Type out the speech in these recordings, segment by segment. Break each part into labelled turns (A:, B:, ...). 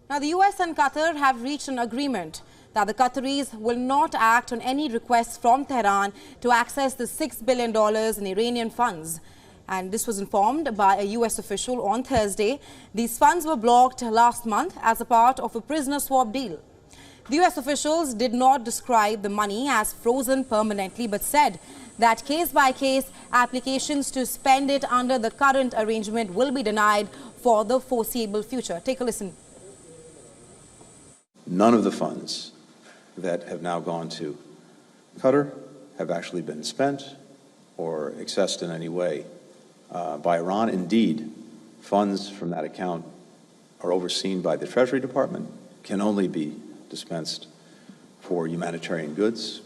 A: Now, the US and Qatar have reached an agreement that the Qataris will not act on any requests from Tehran to access the $6 billion in Iranian funds. And this was informed by a US official on Thursday. These funds were blocked last month as a part of a prisoner swap deal. The US officials did not describe the money as frozen permanently, but said that case-by-case applications to spend it under the current arrangement will be denied for the foreseeable future. Take a listen.
B: None of the funds that have now gone to Qatar have actually been spent or accessed in any way by Iran. Indeed, funds from that account are overseen by the Treasury Department, can only be dispensed for humanitarian goods,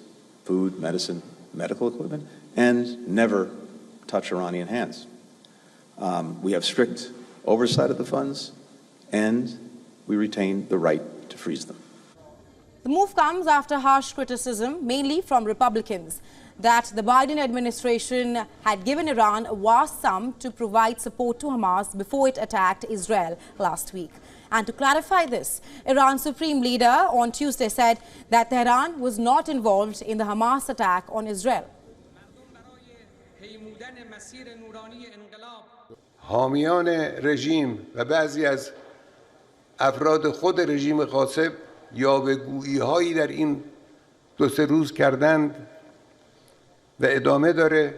B: food, medicine, medical equipment, and never touch Iranian hands. We have strict oversight of the funds, and we retain the right to freeze them.
A: The move comes after harsh criticism, mainly from Republicans, that the Biden administration had given Iran a vast sum to provide support to Hamas before it attacked Israel last week. And to clarify this, Iran's supreme leader on Tuesday said that Tehran was not involved in the Hamas attack on Israel.
C: حامیان رژیم و بعضی از افراد خود رژیم غاصب یاوه‌گویی‌هایی در این دو سه روز کردند و ادامه داره،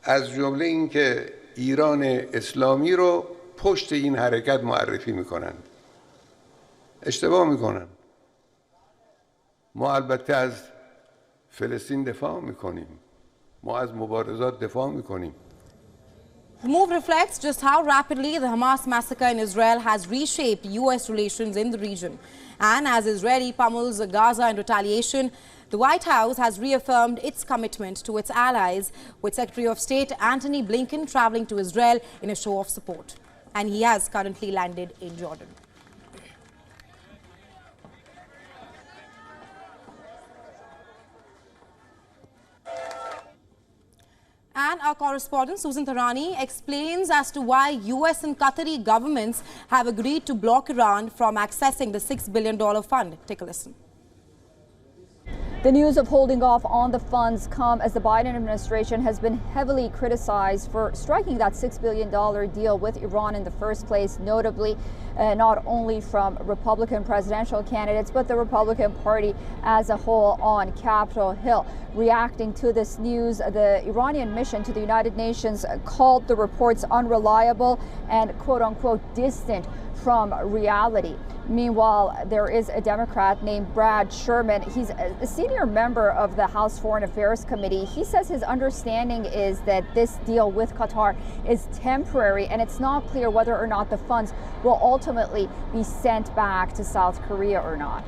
C: از جمله اینکه ایران اسلامی رو پشت این حرکت معرفی میکنند. اشتباه میکنن. ما البته از فلسطین دفاع میکنیم. ما از مبارزات دفاع میکنیم.
A: The move reflects just how rapidly the Hamas massacre in Israel has reshaped U.S. relations in the region. And as Israeli pummels Gaza in retaliation, the White House has reaffirmed its commitment to its allies, with Secretary of State Antony Blinken traveling to Israel in a show of support. And he has currently landed in Jordan. And our correspondent Susan Tarani explains as to why US and Qatari governments have agreed to block Iran from accessing the $6 billion fund. Take a listen.
D: The news of holding off on the funds come as the Biden administration has been heavily criticized for striking that $6 billion deal with Iran in the first place, notably not only from Republican presidential candidates, but the Republican Party as a whole on Capitol Hill. Reacting to this news, the Iranian mission to the United Nations called the reports unreliable and quote-unquote distant from reality. Meanwhile, there is a Democrat named Brad Sherman. He's a senior member of the House Foreign Affairs Committee. He says his understanding is that this deal with Qatar is temporary, and it's not clear whether or not the funds will ultimately be sent back to South Korea or not.